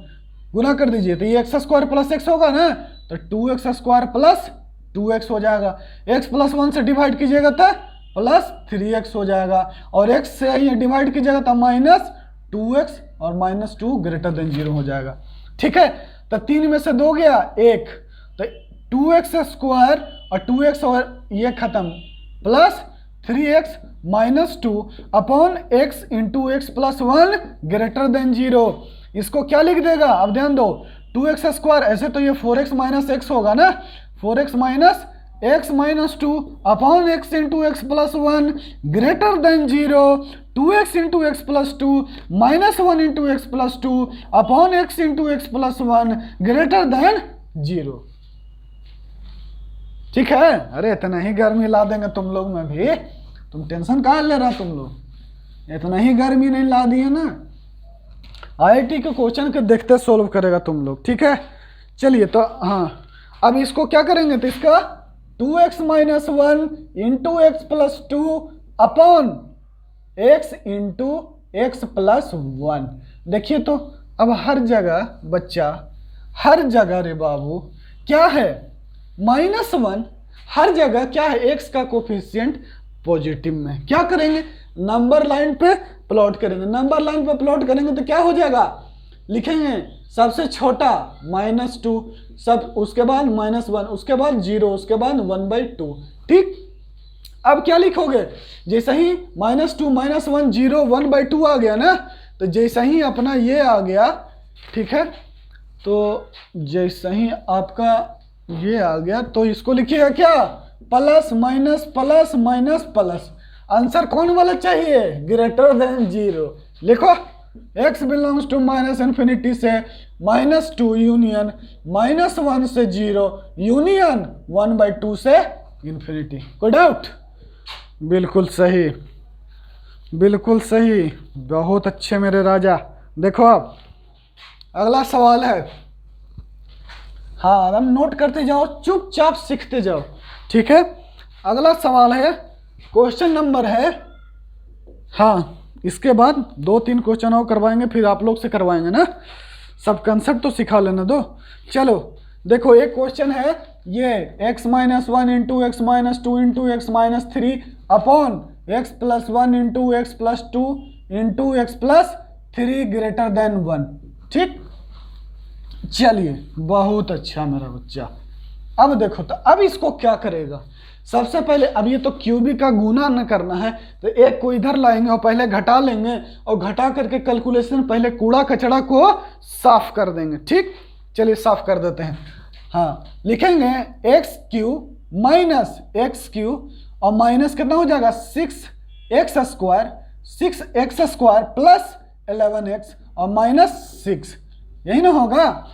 गुना कर दीजिए तो ये x² प्लस x होगा ना, तो 2x² प्लस 2x हो जाएगा, x प्लस 1 से डिवाइड कीजिएगा तो प्लस 3x हो जाएगा, और x से ये डिवाइड कीजिएगा तो माइनस 2x और माइनस 2 ग्रेटर देन 0 हो जाएगा। ठीक है, तो 3 में से 2 गया 1, तो 2x² और 2x और ये खत्म, plus 3x minus 2 upon x into x plus 1 greater than 0। इसको क्या लिख देगा, अब ध्यान दो, 2x², ऐसे तो ये 4x माइनस x होगा ना, 4x minus x minus 2 upon x into x plus 1 greater than 0, 2x into x plus two minus 1 into x plus two upon x into x plus 1 greater than 0। ठीक है, अरे इतना ही गर्मी ला देंगे तुम लोग में भी, तुम टेंशन कहाँ ले रहा तुम लोग, इतना ही गर्मी नहीं ला दी है ना। आईआईटी के क्वेश्चन के देखते सोल्व करेगा तुम लोग। ठीक है, चलिए तो हाँ, अब इसको क्या करेंगे, तो इसका 2x minus 1 into x plus two upon x into x plus 1। देखिए तो अब हर जगह बच्चा, हर जगह रे बाबू क्या है, -1 हर जगह क्या है, x का कोफिशिएंट पॉजिटिव में। क्या करेंगे, नंबर लाइन पे प्लॉट करेंगे। नंबर लाइन पे प्लॉट करेंगे तो क्या हो जाएगा, लिखेंगे सबसे छोटा -2, सब उसके बाद -1, उसके बाद 0, उसके बाद 1/2। ठीक, अब क्या लिखोगे, जैसे ही -2 -1 0 1/2 आ गया ना, तो जैसे ही अपना ये आ गया, ठीक है, तो जैसे ही आपका ये आ गया तो इसको लिखिएगा क्या, plus minus plus minus plus. Answer कौन वाला चाहिए, ग्रेटर देन 0। लिखो x बिलोंग्स टू -∞ से -2 यूनियन -1 से 0 यूनियन 1/2 से इन्फिनिटी। कोई डाउट, बिल्कुल सही, बिल्कुल सही, बहुत अच्छे मेरे राजा। देखो अब अगला सवाल है, हाँ हम नोट करते जाओ, चुपचाप सीखते जाओ। ठीक है, अगला सवाल है, क्वेश्चन नंबर है, हाँ इसके बाद 2-3 क्वेश्चन और करवाएंगे, फिर आप लोग से करवाएंगे ना, सब कंसेप्ट तो सिखा लेने दो। चलो देखो, एक क्वेश्चन है ये x minus 1 into x minus 2 into x minus 3 upon x plus 1 into x plus 2 into x plus 3 greater than 1। ठीक, चलिए बहुत अच्छा मेरा बच्चा। अब देखो तो अब इसको क्या करेगा, सबसे पहले अब ये तो क्यूबिक का गुना न करना है, तो एक को इधर लाएंगे और पहले घटा लेंगे, और घटा करके कैलकुलेशन पहले कूड़ा कचड़ा को साफ कर देंगे। ठीक, चलिए साफ कर देते हैं। हाँ, लिखेंगे x Q minus x Q, और माइनस कितना हो जाएगा 6x स्क्वायर प्लस 11x और -6, यही ना होगा,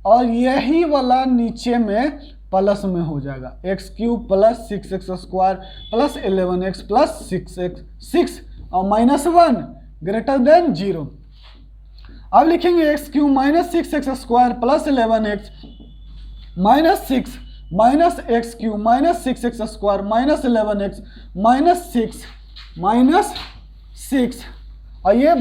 और यही वाला नीचे में प्लस में हो जाएगा, x cube plus 6x square plus 11x plus 6 और -1 ग्रेटर देन 0। अब लिखेंगे x cube minus 6x square plus 11x -6 minus x cube minus 6x square minus 11x -6 और ये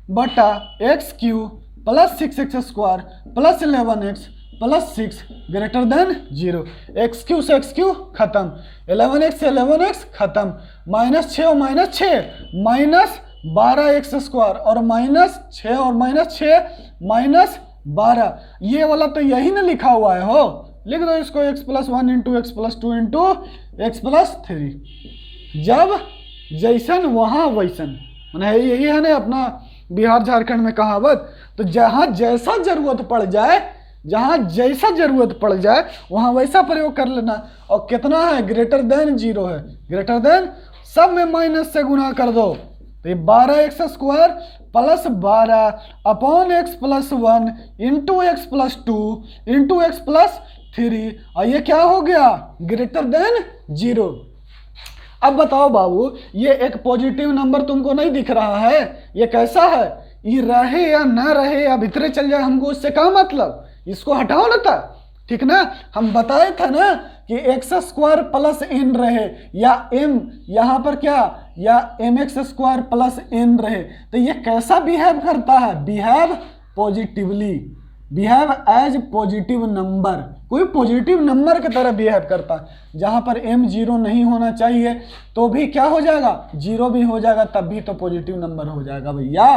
बटा x cube plus 6x square plus 11x plus 6 greater than 0। X Q से x Q खत्म, 11x से 11x खत्म, -6 और -6 -12x square और -6 और -6 -12। ये वाला तो यही ना लिखा हुआ है, हो लिख दो इसको, x plus 1 into x plus 2 into x plus 3। जब जैसन वहाँ वैसन, मैंने यही है ना अपना बिहार झारखंड में कहावत, तो जहाँ जैसा जरूरत पड़ जाए, जहाँ जैसा जरूरत पड़ जाए वहाँ वैसा प्रयोग कर लेना। और कितना है, ग्रेटर देन 0 है, ग्रेटर देन सब में माइनस से गुना कर दो, तो ये 12x square plus 12 upon x plus 1 into x plus 2 into x plus 3, और ये क्या हो गया, ग्रेटर देन 0। अब बताओ बाबू, ये एक पॉजिटिव नंबर तुमको नहीं दिख रहा है, ये कैसा है, ये रहे या ना रहे या भीतरे चल जाए, हमको उससे क्या मतलब, इसको हटाओ ना था। ठीक ना, हम बताए थे ना कि एक्स स्क्वायर प्लस एन रहे, या m यहाँ पर क्या, या mx स्क्वायर प्लस एन रहे, तो ये कैसा बिहेव करता है, behave positively, behave as positive number, कोई पॉजिटिव नंबर की तरह बिहेव करता है। जहाँ पर m 0 नहीं होना चाहिए तो भी क्या हो जाएगा, 0 भी हो जाएगा, तब भी तो पॉजिटिव नंबर हो जाएगा भैया।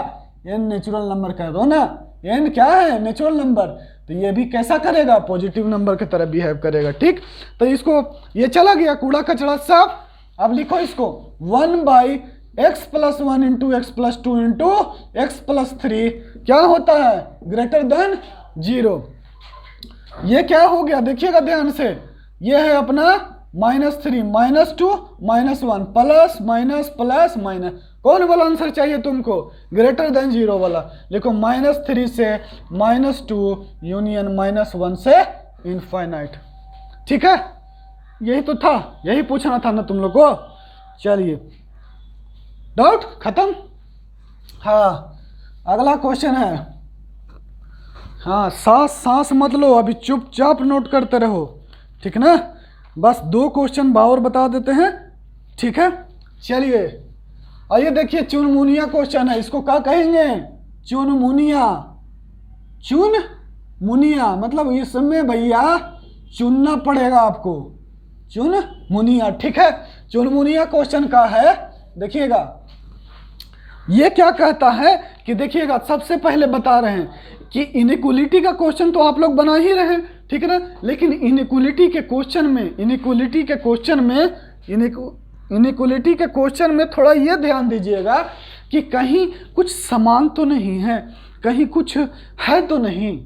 n नेचुरल नंबर कह दो ना, n क्या है, नेचुरल नंबर, तो ये भी कैसा करेगा, पॉजिटिव नंबर की तरह बिहेव करेगा। ठीक, तो इसको ये चला गया कूड़ा कचड़ा सब। अब लिखो इसको 1/x plus 1 into x plus 2 into x plus 3 क्या होता है, ग्रेटर देन 0। ये क्या हो गया, देखिएगा ध्यान से, ये है अपना -3 -2 -1 प्लस माइनस प्लस माइनस, कौन वाला आंसर चाहिए तुमको? ग्रेटर देन 0 वाला। लिखो -3 से -2 यूनियन -1 से इनफाइनाइट। ठीक है, यही तो था, यही पूछना था ना तुम लोग को। चलिए, डाउट खत्म। हाँ, अगला क्वेश्चन है। हाँ, सांस मत लो, अभी चुपचाप नोट करते रहो, ठीक ना। बस 2 क्वेश्चन और बता देते हैं, ठीक है। चलिए आइए देखिए, चुनमुनिया क्वेश्चन है। इसको क्या कहेंगे? चुनमुनिया। चुनमुनिया मतलब इसमें भैया चुनना पड़ेगा आपको, चुनमुनिया, ठीक है। चुनमुनिया क्वेश्चन का है, देखिएगा ये क्या कहता है कि देखिएगा, सबसे पहले बता रहे हैं कि इनइक्वलिटी का क्वेश्चन तो आप लोग बना ही रहे हैं, ठीक है ना। लेकिन इनइक्वलिटी के क्वेश्चन में थोड़ा ये ध्यान दीजिएगा कि कहीं कुछ समान तो नहीं है, कहीं कुछ है तो नहीं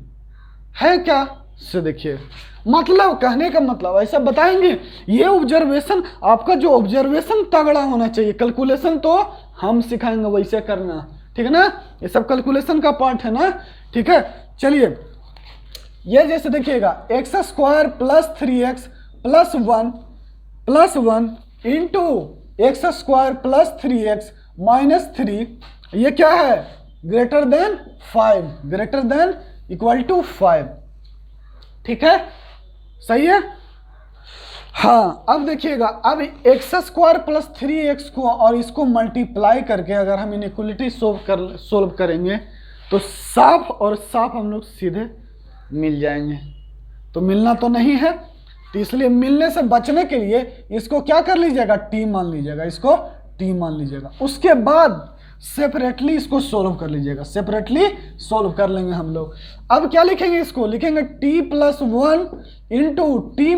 है, क्या से देखिए, मतलब कहने का मतलब ऐसा बताएंगे। ये ऑब्जर्वेशन, आपका जो ऑब्जर्वेशन तगड़ा होना चाहिए। कैलकुलेशन तो हम सिखाएंगे वैसे करना, ठीक है ना। ये सब कैलकुलेशन का पार्ट है ना, ठीक है। चलिए, ये जैसे देखिएगा, x² + 3x + 1 into x² + 3x - 3, ये क्या है? Greater than 5, greater than equal to 5, ठीक है, सही है। हाँ, अब देखिएगा, अब x² + 3x को और इसको मल्टीप्लाई करके अगर हम इनइक्वलिटी सोल्व करेंगे तो साफ और साफ हम लोग सीधे मिल जाएंगे। तो मिलना तो नहीं है, तो इसलिए मिलने से बचने के लिए इसको क्या कर लीजिएगा? t मान लीजिएगा, इसको t मान लीजिएगा। उसके बाद सेपरेटली इसको सोल्व कर लीजिएगा, सेपरेटली सोल्व कर लेंगे हम लोग। अब क्या लिखेंगे? इसको लिखेंगे t + 1 इंटू t -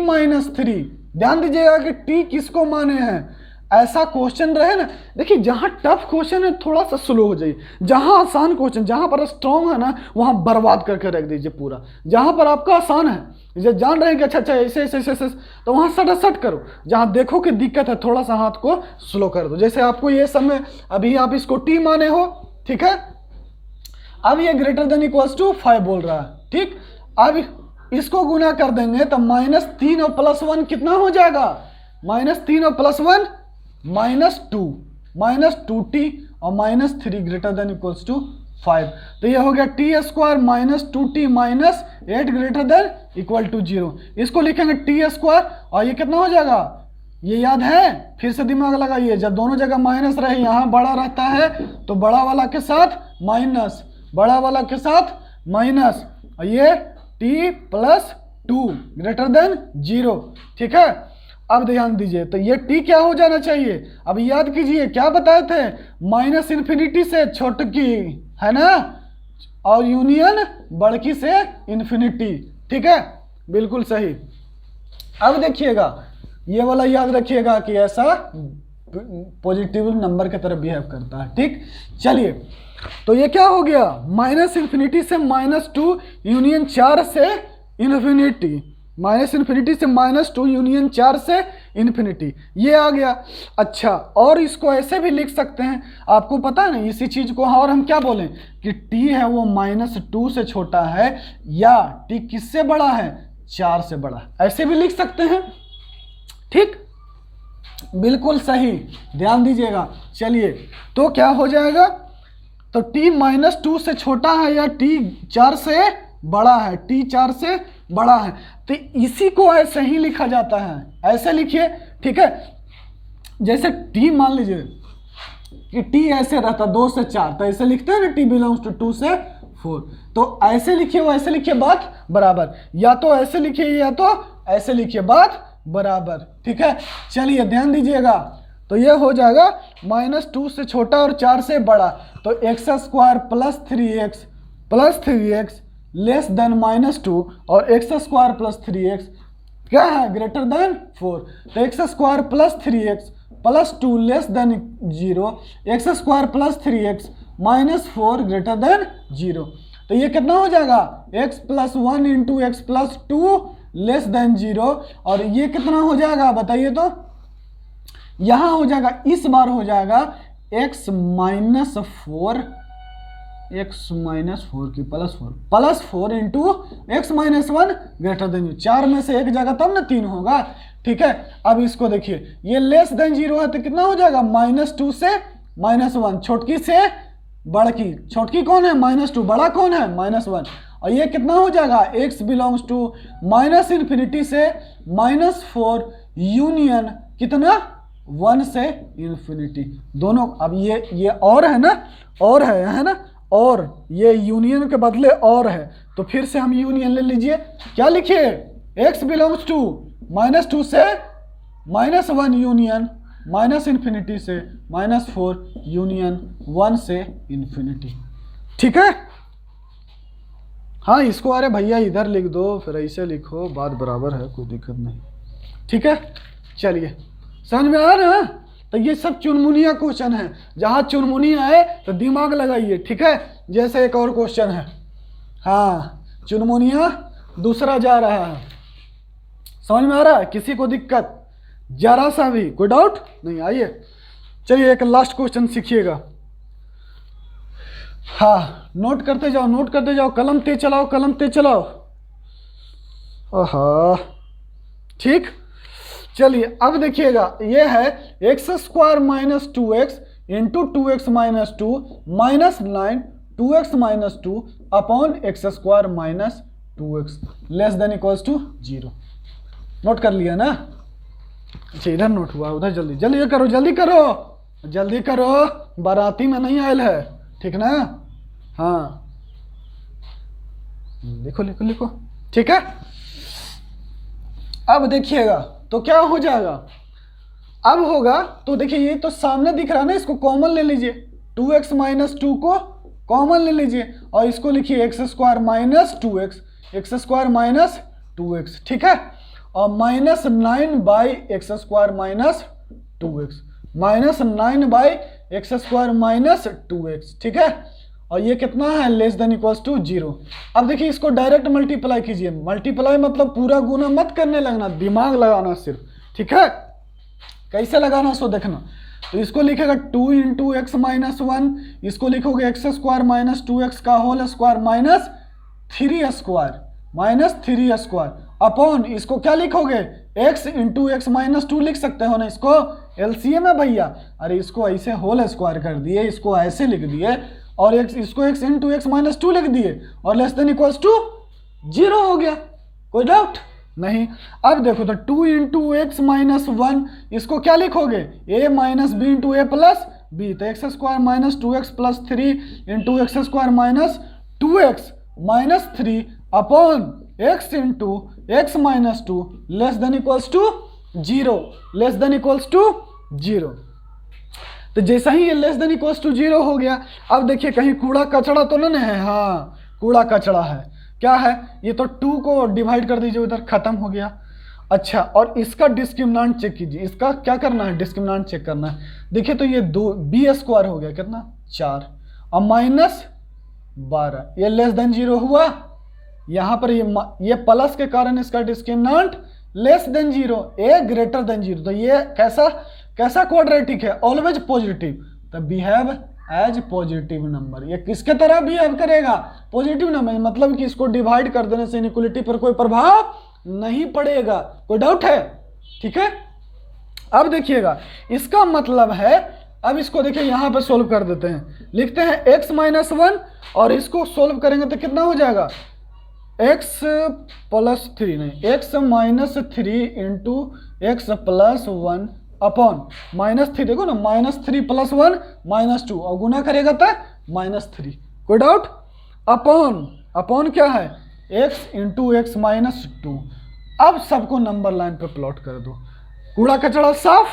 3। ध्यान दीजिएगा कि t किसको माने हैं। ऐसा क्वेश्चन रहे ना, देखिए जहाँ टफ क्वेश्चन है थोड़ा सा स्लो हो जाइए, जहाँ आसान क्वेश्चन, जहाँ पर स्ट्रॉन्ग है ना वहाँ बर्बाद करके रख दीजिए पूरा। जहाँ पर आपका आसान है, जैसे जान रहे हैं कि अच्छा ऐसे ऐसे ऐसे, तो वहाँ सट करो। जहाँ देखो कि दिक्कत है थोड़ा सा हाथ को स्लो कर दो। जैसे आपको ये समय, अभी आप इसको t माने हो, ठीक है। अब ये ग्रेटर देन इक्वल्स टू 5 बोल रहा है, ठीक। अब इसको गुना कर देंगे तो -3 और +1 कितना हो जाएगा? -3 और +1 -2t और -3 ग्रेटर देन इक्वल्स टू 5। तो ये हो गया t² - 2t - 8 greater than equal to 0। इसको लिखेंगे t² और ये कितना हो जाएगा? ये याद है? फिर से दिमाग लगाइए, जब दोनों जगह माइनस रहे, यहाँ बड़ा रहता है तो बड़ा वाला के साथ माइनस, बड़ा वाला के साथ माइनस, और ये t + 2 ग्रेटर देन 0, ठीक है। अब ध्यान दीजिए, तो ये t क्या हो जाना चाहिए? अब याद कीजिए क्या बताए थे? -∞ से छोटकी, है ना, और यूनियन बड़की से इन्फिनिटी, ठीक है, बिल्कुल सही। अब देखिएगा, ये वाला याद रखिएगा कि ऐसा पॉजिटिव नंबर की तरह बिहेव करता है, ठीक। चलिए, तो ये क्या हो गया? -∞ से -2 यूनियन 4 से इन्फिनिटी, -∞ से -2 यूनियन 4 से इन्फिनिटी, ये आ गया। अच्छा, और इसको ऐसे भी लिख सकते हैं, आपको पता है ना इसी चीज को, और हम क्या बोलें कि t है वो -2 से छोटा है, या t किससे बड़ा है? 4 से बड़ा, ऐसे भी लिख सकते हैं, ठीक, बिल्कुल सही, ध्यान दीजिएगा। चलिए, तो क्या हो जाएगा? तो t -2 से छोटा है या t 4 से बड़ा है? t 4 से बड़ा है, तो इसी को ऐसे ही लिखा जाता है, ऐसे लिखिए, ठीक है। जैसे t मान लीजिए कि t ऐसे रहता 2 से 4, तो ऐसे लिखते हैं ना t बिलोंग्स टू 2 से 4, तो ऐसे लिखिए, वैसे लिखिए, बात बराबर, या तो ऐसे लिखिए या तो ऐसे लिखिए, बात बराबर, ठीक है। चलिए ध्यान दीजिएगा, तो ये हो जाएगा -2 से छोटा और 4 से बड़ा, तो x² + 3x लेस देन -2 और x² + 3x क्या है? Greater then 4। तो x² + 3x + 2 less then 0, x² + 3x - 4 greater than 0। तो ये कितना हो जाएगा? x + 1 × x + 2 लेस देन 0, और ये कितना हो जाएगा बताइए तो, यहां हो जाएगा, इस बार हो जाएगा x माइनस 4 की plus 4 into x minus 1 greater than 4 में से एक जगह तब ना 3 होगा। ठीक है, अब इसको देखिए, ये लेस देन 0 है तो कितना हो जाएगा, -2 से -1, छोटकी से बड़की, छोटकी कौन है -2, बड़ा कौन है -1, और ये कितना हो जाएगा x बिलोंग्स टू -∞ से -4 यूनियन कितना 1 से इन्फिनिटी दोनों। अब ये और है ना, और है ना, और ये यूनियन के बदले और है, तो फिर से हम यूनियन ले लीजिए, क्या लिखिए, x बिलोंग्स टू -2 से -1 यूनियन -∞ से -4 यूनियन 1 से इन्फिनिटी। ठीक है, हाँ इसको अरे भैया इधर लिख दो, फिर ऐसे लिखो, बात बराबर है, कोई दिक्कत नहीं। ठीक है, चलिए समझ में आ रहा है। तो ये सब चुनमुनिया क्वेश्चन है, जहाँ चुनमुनिया है तो दिमाग लगाइए। ठीक है, जैसे एक और क्वेश्चन है, हाँ चुनमुनिया दूसरा जा रहा है, समझ में आ रहा है, किसी को दिक्कत जरा सा भी कोई डाउट नहीं, आइए चलिए एक लास्ट क्वेश्चन सीखिएगा। हाँ नोट करते जाओ, नोट करते जाओ, कलम तेज चलाओ, कलम तेज चलाओ। हाँ ठीक, चलिए अब देखिएगा, ये है x² - 2x into 2x - 2 -9 2x - 2 upon x² - 2x less than equals to 0। Note कर लिया ना, अच्छा इधर नोट हुआ, उधर जल्दी जल्दी करो, जल्दी करो, जल्दी करो, बाराती में नहीं आयल है, ठीक ना। हाँ लिखो लिखो लिखो, ठीक है। अब देखिएगा तो क्या हो जाएगा, अब होगा तो देखिए, ये तो सामने दिख रहा है ना, इसको कॉमन ले लीजिए, 2x - 2 को कॉमन ले लीजिए, और इसको लिखिए x² - 2x, x² - 2x, ठीक है, और -9 by x² - 2x, -9 by x² - 2x, ठीक है, और ये कितना है, लेस देन इक्वल्स टू 0। अब देखिए इसको डायरेक्ट मल्टीप्लाई कीजिए, मल्टीप्लाई मतलब पूरा गुना मत करने लगना, दिमाग लगाना सिर्फ, ठीक है, कैसे लगाना सो देखना। तो इसको लिखेगा 2 इंटू एक्स माइनस 1, इसको लिखोगे x² - 2x का होल स्क्वायर -3 स्क्वायर अपॉन, इसको क्या लिखोगे, x इंटू एक्स माइनस 2 लिख सकते हो ना, इसको एलसीएम है भैया, अरे इसको ऐसे होल स्क्वायर कर दिए, इसको ऐसे लिख दिए, और इसको x इंटू एक्स माइनस 2 लिख दिए, और लेस देन इक्वल्स टू 0 हो गया, कोई डाउट नहीं। अब देखो तो 2 इंटू एक्स माइनस 1, इसको क्या लिखोगे, a minus B into A plus B, तो x² - 2x plus 3 into x² - 2x minus 3 upon x into x minus 2 less than equals to 0, less than equals to 0। तो जैसा ही ये लेस देन इक्वल्स टू 0 हो गया, अब देखिए कहीं कूड़ा कचड़ा तो नहीं है, हाँ कूड़ा कचड़ा है, क्या है, ये तो 2 को डिवाइड कर दीजिए, उधर खत्म हो गया। अच्छा, और इसका डिस्क्रिमिनेंट चेक कीजिए, इसका क्या करना है, डिस्क्रिमिनेंट चेक करना है। देखिए तो ये 2 b² हो गया, कितना 4, और -12, ये लेस देन 0 हुआ, यहाँ पर ये प्लस के कारण इसका discriminant less than 0, a greater than 0, तो ये कैसा क्वाड्रेटिक है, ऑलवेज पॉजिटिव, तो बिहेव एज पॉजिटिव नंबर। ये किसके तरह बिहेव करेगा, पॉजिटिव नंबर, मतलब कि इसको डिवाइड कर देने से इनइक्वालिटी पर कोई प्रभाव नहीं पड़ेगा, कोई डाउट है, ठीक है। अब देखिएगा इसका मतलब है, अब इसको देखिए यहाँ पर सोल्व कर देते हैं, लिखते हैं x माइनस 1, और इसको सोल्व करेंगे तो कितना हो जाएगा, x प्लस 3 नहीं, x minus 3 into x plus 1 upon -3, देखो ना -3 प्लस 1 -2, और गुना करेगा तो -3, कोई डाउट, अपॉन क्या है, x इंटू एक्स माइनस 2। अब सबको नंबर लाइन पे प्लॉट कर दो, कूड़ा कचड़ा साफ।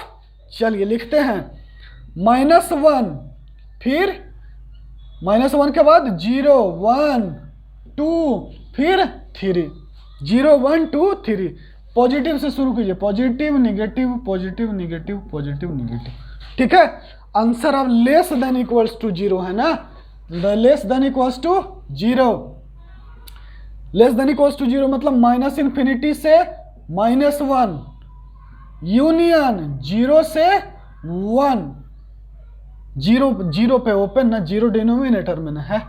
चलिए लिखते हैं -1, फिर -1 के बाद 0 1 2, फिर 3, 0 1 2 3, पॉजिटिव से शुरू कीजिए, positive negative positive negative positive negative, ठीक है। आंसर अब लेस देन इक्वल्स टू 0 है ना, less than equals to 0, less than equals to 0 मतलब माइनस इन्फिनिटी से -1, यूनियन 0 से 1, 0 पे ओपन ना, 0 डिनोमिनेटर में ना है,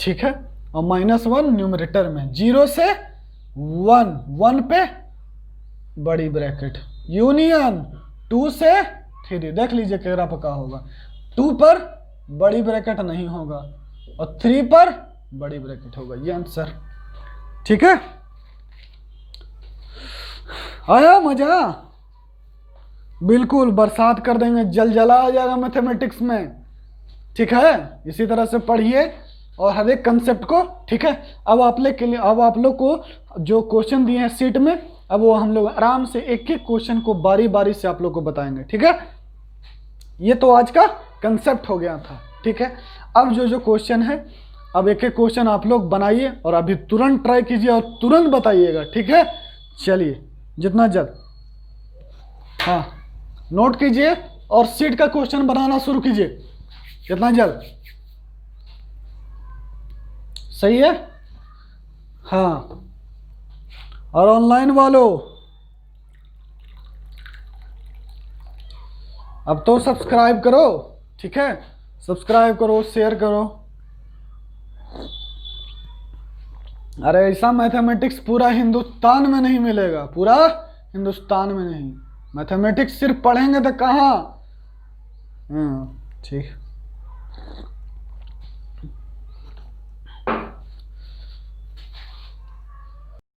ठीक है, और -1 न्यूमरेटर में, 0 से 1 पे बड़ी ब्रैकेट, यूनियन 2 से 3, देख लीजिए केरा पका होगा, 2 पर बड़ी ब्रैकेट नहीं होगा और 3 पर बड़ी ब्रैकेट होगा, ये आंसर, ठीक है। आया मजा? बिल्कुल, बरसात कर देंगे, जलजला आ जाएगा मैथमेटिक्स में, ठीक है। इसी तरह से पढ़िए और हर एक कंसेप्ट को, ठीक है। अब आप लोग को जो क्वेश्चन दिए हैं सीट में, अब वो हम लोग आराम से एक एक क्वेश्चन को बारी बारी से आप लोग को बताएंगे, ठीक है। ये तो आज का कंसेप्ट हो गया था, ठीक है। अब जो क्वेश्चन है, अब एक एक क्वेश्चन आप लोग बनाइए और अभी तुरंत ट्राई कीजिए और तुरंत बताइएगा, ठीक है। चलिए, जितना जल्द, हाँ, नोट कीजिए और सीट का क्वेश्चन बनाना शुरू कीजिए जितना जल्द, सही है। हाँ, और ऑनलाइन वालों अब तो सब्सक्राइब करो, ठीक है, सब्सक्राइब करो, शेयर करो। अरे ऐसा मैथमेटिक्स पूरा हिंदुस्तान में नहीं मिलेगा, पूरा हिंदुस्तान में नहीं, मैथमेटिक्स सिर्फ पढ़ेंगे तो कहाँ, ठीक।